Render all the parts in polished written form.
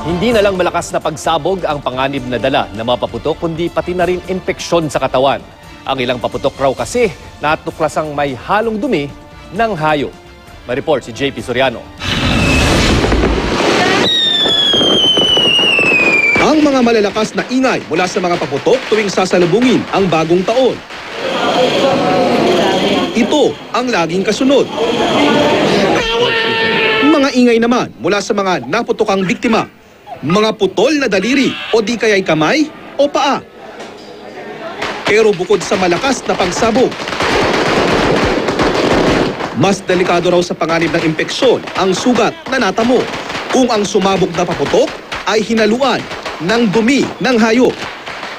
Hindi na lang malakas na pagsabog ang panganib na dala na mapaputok, kundi pati na rin impeksyon sa katawan. Ang ilang paputok raw kasi natuklasang may halong dumi ng hayop. May report si JP Soriano. Ang mga malalakas na ingay mula sa mga paputok tuwing sasalubungin ang bagong taon. Ito ang laging kasunod. Mga ingay naman mula sa mga naputokang biktima. Mga putol na daliri o di kaya'y kamay o paa. Pero bukod sa malakas na pagsabog, mas delikado raw sa panganib ng impeksyon ang sugat na natamo kung ang sumabog na paputok ay hinaluan ng dumi ng hayop.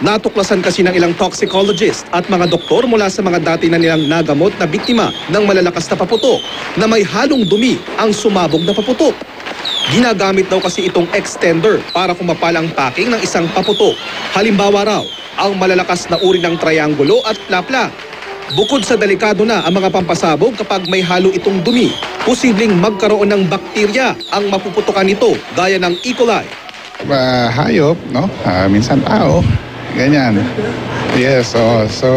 Natuklasan kasi ng ilang toxicologist at mga doktor mula sa mga dati na nilang nagamot na biktima ng malalakas na paputok na may halong dumi ang sumabog na paputok. Ginagamit daw kasi itong extender para kumapal ang packing ng isang paputok. Halimbawa raw, ang malalakas na uri ng triangulo at plapla. Bukod sa delikado na ang mga pampasabog kapag may halo itong dumi, posibleng magkaroon ng bakterya ang mapuputukan nito gaya ng E. coli. Hayop, no? Minsan tao. Ganyan. Yes, so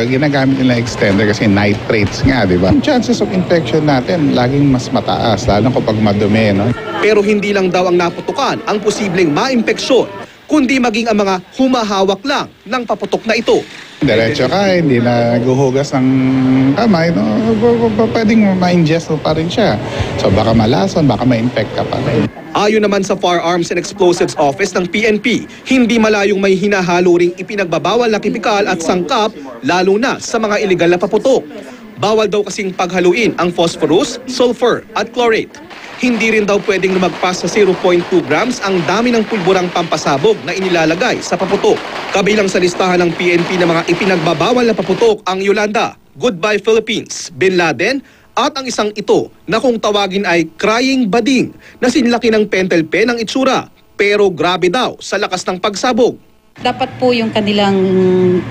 ginagamit nila extender kasi nitrates nga, di ba? Ang chances of infection natin laging mas mataas, lalo kapag madumi, no? Pero hindi lang daw ang naputukan ang posibleng ma-impeksyon, kundi maging ang mga humahawak lang ng paputok na ito. Diretso ka, hindi na naguhugas ng kamay, no? Pwedeng ma-ingest mo pa rin siya. So baka malason, baka ma-infect ka pa rin. Ayon naman sa Firearms and Explosives Office ng PNP, hindi malayong may hinahalo ring ipinagbabawal na kemikal at sangkap, lalo na sa mga iligal na paputok. Bawal daw kasing paghaluin ang phosphorus, sulfur at chlorate. Hindi rin daw pwedeng lumagpas sa 0.2 grams ang dami ng pulburang pampasabog na inilalagay sa paputok. Kabilang sa listahan ng PNP na mga ipinagbabawal na paputok ang Yolanda, Goodbye Philippines, Bin Laden, at ang isang ito na kung tawagin ay Crying Bading na sinlaki ng pentelpe ng itsura pero grabe daw sa lakas ng pagsabog. Dapat po yung kanilang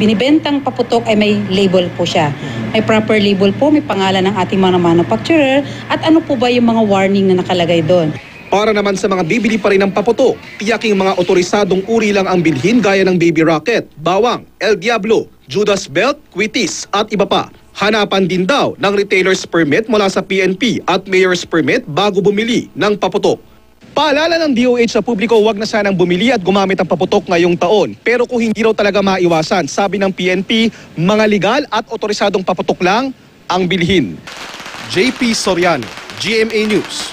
binibentang paputok ay may label po siya. May proper label po, may pangalan ng ating mga manufacturer at ano po ba yung mga warning na nakalagay doon. Para naman sa mga bibili pa rin ng paputok, tiyaking mga otorisadong uri lang ang bilhin gaya ng Baby Rocket, Bawang, El Diablo, Judas Belt, Quitis at iba pa. Hanapan din daw ng retailer's permit mula sa PNP at mayor's permit bago bumili ng paputok. Paalala ng DOH sa publiko, huwag na sanang bumili at gumamit ng paputok ngayong taon. Pero kung hindi raw talaga maiwasan, sabi ng PNP, mga legal at otorisadong paputok lang ang bilhin. JP Soriano, GMA News.